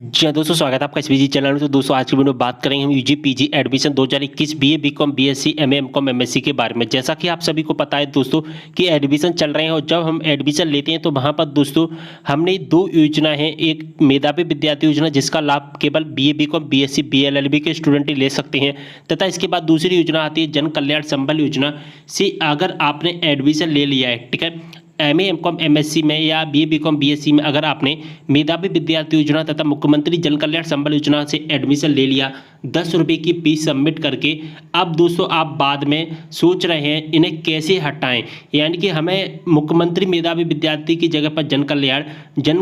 जी हाँ, दोस्तों स्वागत है आपका इस बिजी चैनल में। तो दोस्तों आज की वीडियो में बात करेंगे हम UG PG admission 2021 BA BCom BSc MA MCom MSc के बारे में। जैसा कि आप सभी को पता है दोस्तों कि एडमिशन चल रहे हैं और जब हम एडमिशन लेते हैं तो वहाँ पर दोस्तों हमने दो योजना है। एक मेधावी विद्यार्थी योजना जिसका लाभ केवल बीए बीकॉम बीएससी बीएलएलबी के स्टूडेंट ही ले सकते हैं, तथा इसके बाद दूसरी योजना आती है जन कल्याण संबल योजना से अगर आपने एडमिशन ले लिया है, ठीक है, एमए एमकॉम एमएससी में या बीए बीकॉम बीएससी में, अगर आपने मेधावी विद्यार्थी योजना तथा मुख्यमंत्री जन कल्याण संबल योजना से एडमिशन ले लिया 10 रुपये की फीस सबमिट करके, अब दोस्तों आप बाद में सोच रहे हैं इन्हें कैसे हटाएं, यानी कि हमें मुख्यमंत्री मेधावी विद्यार्थी की जगह पर जन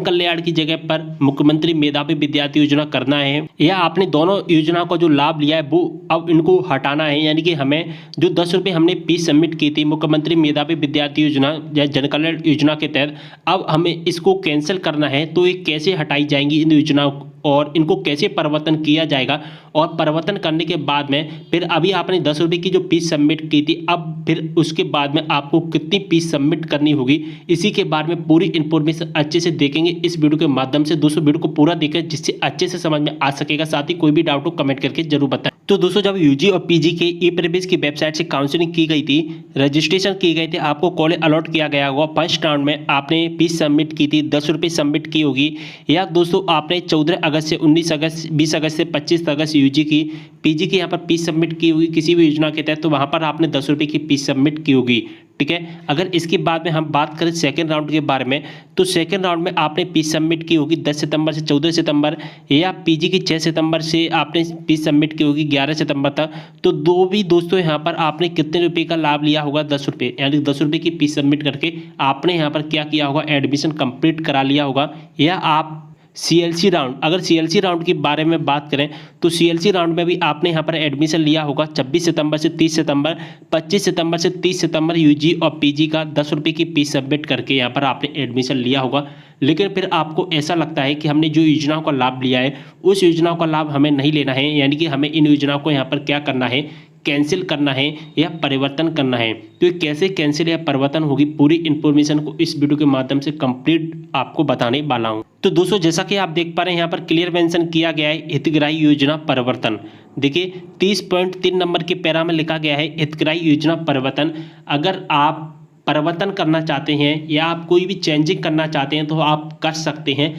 कल्याण की जगह पर मुख्यमंत्री मेधावी विद्यार्थी योजना करना है, या आपने दोनों योजना का जो लाभ लिया है वो अब इनको हटाना है। यानी कि हमें जो 10 रुपये हमने फीस सबमिट की थी मुख्यमंत्री मेधावी विद्यार्थी योजना या जन कल्याण योजना के तहत, अब हमें इसको कैंसिल करना है। तो ये कैसे हटाई जाएंगी इन योजनाओं और इनको कैसे परिवर्तन किया जाएगा, और परिवर्तन करने के बाद में फिर अभी आपने 10 रुपये की जो फीस सबमिट की थी, अब फिर उसके बाद में आपको कितनी फीस सबमिट करनी होगी, इसी के बारे में पूरी इन्फॉर्मेशन अच्छे से देखेंगे इस वीडियो के माध्यम से। दोस्तों वीडियो को पूरा देखें जिससे अच्छे से समझ में आ सकेगा। साथ ही कोई भी डाउट हो कमेंट करके जरूर बताएं। तो दोस्तों जब यूजी और पीजी के ई प्रवेश की वेबसाइट से काउंसलिंग की गई थी, रजिस्ट्रेशन की गई थी, आपको कॉलेज अलॉट किया गया होगा। फर्स्ट राउंड में आपने फीस सबमिट की थी, 10 रुपये सबमिट की होगी, या दोस्तों आपने 14 अगस्त से 19 अगस्त 20 अगस्त से 25 अगस्त यूजी की पीजी की यहाँ पर फीस सबमिट की होगी किसी भी योजना के तहत, तो वहाँ पर आपने 10 रुपये की फीस सबमिट की होगी, ठीक है। अगर इसके बाद में हम बात करें सेकेंड राउंड के बारे में, तो सेकेंड राउंड में आपने फीस सबमिट की होगी 10 सितंबर से 14 सितंबर, या पीजी की 6 सितंबर से आपने फीस सबमिट की होगी 11 सितंबर तक। तो दो भी दोस्तों यहाँ पर आपने कितने रुपए का लाभ लिया होगा, 10 रुपये, यानी 10 रुपये की फीस सबमिट करके आपने यहाँ पर क्या किया होगा, एडमिशन कंप्लीट करा लिया होगा। या आप सीएलसी राउंड, अगर सीएलसी राउंड के बारे में बात करें तो सीएलसी राउंड में भी आपने यहाँ पर एडमिशन लिया होगा 26 सितंबर से 30 सितंबर, 25 सितंबर से 30 सितंबर यूजी और पीजी का 10 रुपये की फीस सबमिट करके यहाँ पर आपने एडमिशन लिया होगा। लेकिन फिर आपको ऐसा लगता है कि हमने जो योजनाओं का लाभ लिया है उस योजनाओं का लाभ हमें नहीं लेना है, यानी कि हमें इन योजनाओं को यहाँ पर क्या करना है, कैंसिल करना है या परिवर्तन करना है। तो ये कैसे कैंसिल या परिवर्तन होगी, पूरी इन्फॉर्मेशन को इस वीडियो के माध्यम से कंप्लीट आपको बताने वाला हूँ। तो दोस्तों जैसा कि आप देख पा रहे हैं यहाँ पर क्लियर मेंशन किया गया है हितग्राही योजना परिवर्तन। देखिए 30.3 नंबर के पैरा में लिखा गया है हितग्राही योजना परिवर्तन। अगर आप परिवर्तन करना चाहते हैं या आप कोई भी चेंजिंग करना चाहते हैं तो आप कर सकते हैं।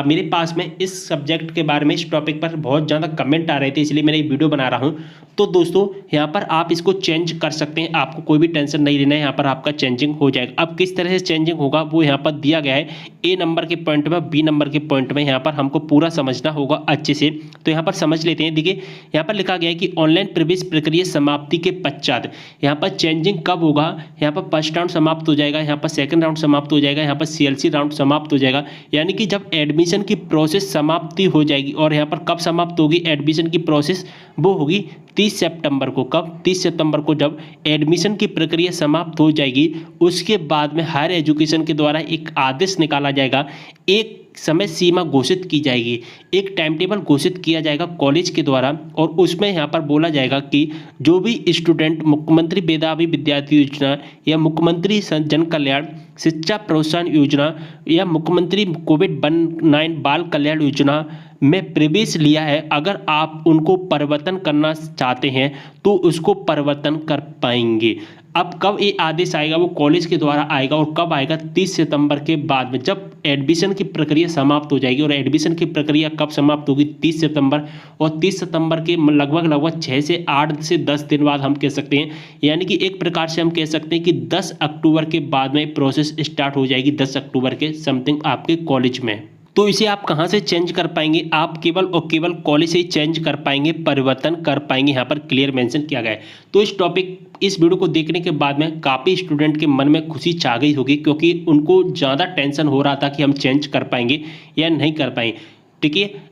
मेरे पास में इस सब्जेक्ट के बारे में, इस टॉपिक पर बहुत ज़्यादा कमेंट आ रहे थे, इसलिए मैंने वीडियो बना रहा हूँ। तो दोस्तों यहाँ पर आप इसको चेंज कर सकते हैं, आपको कोई भी टेंशन नहीं लेना है, यहाँ पर आपका चेंजिंग हो जाएगा। अब किस तरह से चेंजिंग होगा वो यहाँ पर दिया गया है ए नंबर के पॉइंट में, बी नंबर के पॉइंट में, यहाँ पर हमको पूरा समझना होगा अच्छे से। तो यहाँ पर समझ लेते हैं। देखिए यहाँ पर लिखा गया है कि ऑनलाइन प्रवेश प्रक्रिया समाप्ति के पश्चात यहाँ पर चेंजिंग कब होगा, यहाँ पर फर्स्ट राउंड समाप्त हो जाएगा, यहाँ पर सेकंड राउंड समाप्त हो जाएगा, यहाँ पर सीएलसी राउंड समाप्त हो जाएगा। यानी कि जब एडमिशन की प्रोसेस समाप्ति हो जाएगी, और यहाँ पर कब समाप्त होगी एडमिशन की प्रोसेस, वो होगी 30 सितंबर को। कब? 30 सितंबर को जब एडमिशन की प्रक्रिया समाप्त हो जाएगी, उसके बाद में हायर एजुकेशन के द्वारा एक आदेश निकाला जाएगा, एक समय सीमा घोषित की जाएगी, एक टाइम टेबल घोषित किया जाएगा कॉलेज के द्वारा, और उसमें यहाँ पर बोला जाएगा कि जो भी स्टूडेंट मुख्यमंत्री मेधावी विद्यार्थी योजना या मुख्यमंत्री जन कल्याण शिक्षा प्रोत्साहन योजना या मुख्यमंत्री कोविड-19 बाल कल्याण योजना में प्रवेश लिया है, अगर आप उनको परिवर्तन करना चाहते हैं तो उसको परिवर्तन कर पाएंगे। अब कब ये आदेश आएगा, वो कॉलेज के द्वारा आएगा, और कब आएगा, 30 सितंबर के बाद में, जब एडमिशन की प्रक्रिया समाप्त हो जाएगी। और एडमिशन की प्रक्रिया कब समाप्त होगी, 30 सितंबर, और 30 सितंबर के लगभग 6 से 8 से 10 दिन बाद हम कह सकते हैं, यानी कि एक प्रकार से हम कह सकते हैं कि 10 अक्टूबर के बाद में प्रोसेस स्टार्ट हो जाएगी, 10 अक्टूबर के समथिंग आपके कॉलेज में। तो इसे आप कहाँ से चेंज कर पाएंगे, आप केवल और केवल कॉलेज से ही चेंज कर पाएंगे, परिवर्तन कर पाएंगे, यहाँ पर क्लियर मेंशन किया गया है। तो इस वीडियो को देखने के बाद में काफ़ी स्टूडेंट के मन में खुशी छा गई होगी, क्योंकि उनको ज़्यादा टेंशन हो रहा था कि हम चेंज कर पाएंगे या नहीं कर पाएंगे। ठीक है,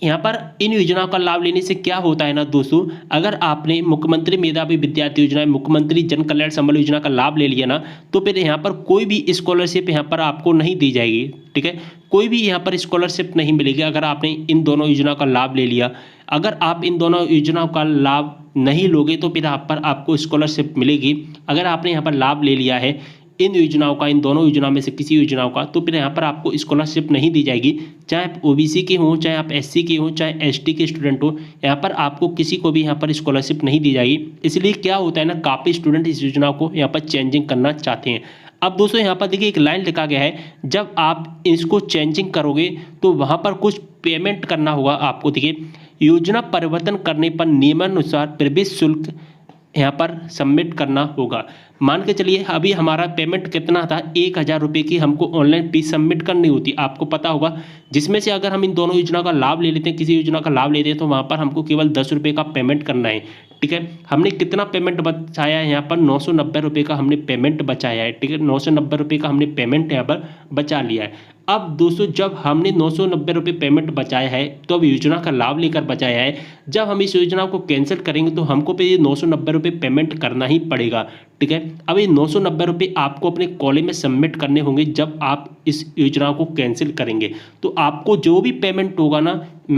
यहाँ पर इन योजनाओं का लाभ लेने से क्या होता है ना दोस्तों, अगर आपने मुख्यमंत्री मेधावी विद्यार्थी योजना, मुख्यमंत्री जन कल्याण संबल योजना का लाभ ले लिया ना, तो फिर यहाँ पर कोई भी स्कॉलरशिप यहाँ पर आपको नहीं दी जाएगी। ठीक है, कोई भी यहाँ पर स्कॉलरशिप नहीं मिलेगी अगर आपने इन दोनों योजनाओं का लाभ ले लिया। अगर आप इन दोनों योजनाओं का लाभ नहीं लोगे तो फिर यहाँ पर आपको स्कॉलरशिप मिलेगी। अगर आपने यहाँ पर लाभ ले लिया है इन योजनाओं का, इन दोनों योजनाओं में से किसी योजनाओं का, तो फिर यहाँ पर आपको स्कॉलरशिप नहीं दी जाएगी। चाहे आप ओबीसी के हों, चाहे आप एससी के हों, चाहे एसटी के स्टूडेंट हो, यहाँ पर आपको किसी को भी यहाँ पर स्कॉलरशिप नहीं दी जाएगी। इसलिए क्या होता है ना, काफ़ी स्टूडेंट इस योजना को यहाँ पर चेंजिंग करना चाहते हैं। अब दोस्तों यहाँ पर देखिए एक लाइन लिखा गया है, जब आप इसको चेंजिंग करोगे तो वहाँ पर कुछ पेमेंट करना होगा आपको। देखिए, योजना परिवर्तन करने पर नियमानुसार प्रवेश शुल्क यहाँ पर सबमिट करना होगा। मान के चलिए अभी हमारा पेमेंट कितना था, 1,000 रुपये की हमको ऑनलाइन फीस सबमिट करनी होती, आपको पता होगा। जिसमें से अगर हम इन दोनों योजना का लाभ ले लेते हैं, किसी योजना का लाभ लेते हैं, तो वहाँ पर हमको केवल 10 रुपये का पेमेंट करना है। ठीक है, हमने कितना पेमेंट बचाया है, यहाँ पर 990 रुपये का हमने पेमेंट बचाया है। ठीक है, 990 रुपये का हमने पेमेंट यहाँ पर बचा लिया है। अब दोस्तों जब हमने 990 रुपये पेमेंट बचाया है, तो अब योजना का लाभ लेकर बचाया है, जब हम इस योजना को कैंसिल करेंगे तो हमको पे ये 990 रुपये पेमेंट करना ही पड़ेगा। ठीक है, अब ये 990 रुपये आपको अपने कॉलेज में सबमिट करने होंगे जब आप इस योजना को कैंसिल करेंगे। तो आपको जो भी पेमेंट होगा ना,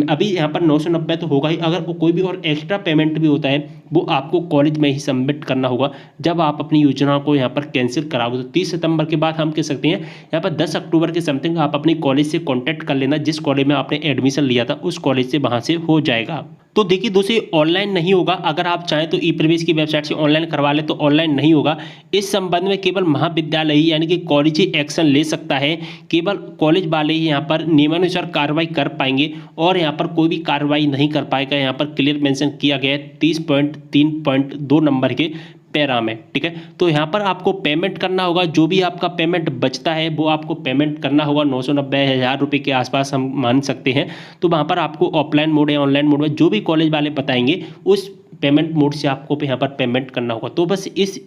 अभी यहाँ पर 990 तो होगा ही, अगर कोई भी और एक्स्ट्रा पेमेंट भी होता है वो आपको कॉलेज में ही सबमिट करना होगा जब आप अपनी योजना को यहाँ पर कैंसिल कराओगे। तो 30 सितंबर के बाद हम कह सकते हैं, यहाँ पर 10 अक्टूबर के समथिंग आप अपनी कॉलेज से कॉन्टैक्ट कर लेना, जिस कॉलेज में आपने एडमिशन लिया था उस कॉलेज से, वहाँ से हो जाएगा। तो देखिए दोस्तों, ऑनलाइन नहीं होगा। अगर आप चाहें तो ई प्रवेश की वेबसाइट से ऑनलाइन करवा ले तो ऑनलाइन नहीं होगा। इस संबंध में केवल महाविद्यालय ही, यानी कि कॉलेज ही एक्शन ले सकता है। केवल कॉलेज वाले ही यहाँ पर नियमानुसार कार्रवाई कर पाएंगे और यहाँ पर कोई भी कार्रवाई नहीं कर पाएगा। यहाँ पर क्लियर मेंशन किया गया है 30.3.2 नंबर के पैरा में। ठीक है, तो यहाँ पर आपको पेमेंट करना होगा। जो भी आपका पेमेंट बचता है वो आपको पेमेंट करना होगा। 990,000 रुपये के आसपास हम मान सकते हैं। तो वहाँ पर आपको ऑफलाइन मोड या ऑनलाइन मोड में जो भी कॉलेज वाले बताएंगे उस पेमेंट मोड से आपको यहाँ पर पेमेंट करना होगा। तो बस इस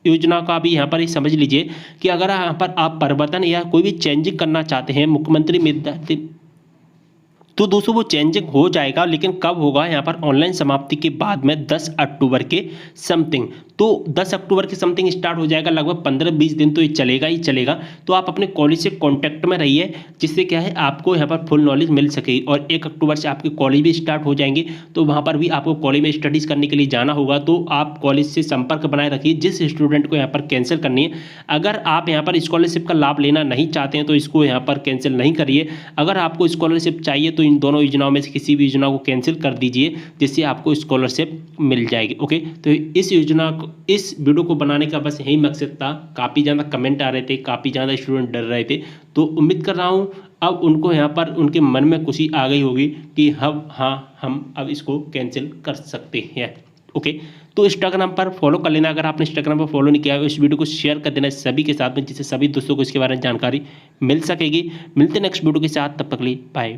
योजना का भी यहाँ पर ही समझ लीजिए कि अगर यहाँ पर आप परिवर्तन या कोई भी चेंजिंग करना चाहते हैं मुख्यमंत्री विद्यार्थी, तो दोस्तों वो चेंजिंग हो जाएगा। लेकिन कब होगा, यहाँ पर ऑनलाइन समाप्ति के बाद में 10 अक्टूबर के समथिंग। तो 10 अक्टूबर के समथिंग स्टार्ट हो जाएगा, लगभग 15-20 दिन तो ये चलेगा ही चलेगा। तो आप अपने कॉलेज से कांटेक्ट में रहिए, जिससे क्या है आपको यहाँ पर फुल नॉलेज मिल सकेगी। और 1 अक्टूबर से आपके कॉलेज भी स्टार्ट हो जाएंगे, तो वहाँ पर भी आपको कॉलेज में स्टडीज़ करने के लिए जाना होगा। तो आप कॉलेज से संपर्क बनाए रखिए जिस स्टूडेंट को यहाँ पर कैंसिल करनी है। अगर आप यहाँ पर स्कॉलरशिप का लाभ लेना नहीं चाहते हैं तो इसको यहाँ पर कैंसिल नहीं करिए। अगर आपको स्कॉलरशिप चाहिए तो इन दोनों योजनाओं में से किसी भी योजना को कैंसिल कर दीजिए, जिससे आपको स्कॉलरशिप मिल जाएगी। ओके, तो इस योजना को, इस वीडियो को बनाने का बस यही मकसद था। काफ़ी ज़्यादा कमेंट आ रहे थे, काफ़ी ज़्यादा स्टूडेंट डर रहे थे, तो उम्मीद कर रहा हूँ अब उनको यहाँ पर उनके मन में खुशी आ गई होगी कि हम अब इसको कैंसिल कर सकते हैं। ओके, तो इंस्टाग्राम पर फॉलो कर लेना। अगर आपने इंस्टाग्राम पर फॉलो नहीं किया है, इस वीडियो को शेयर कर देना सभी के साथ में, जिससे सभी दोस्तों को इसके बारे में जानकारी मिल सकेगी। मिलते नेक्स्ट वीडियो के साथ, तब तक के लिए बाय।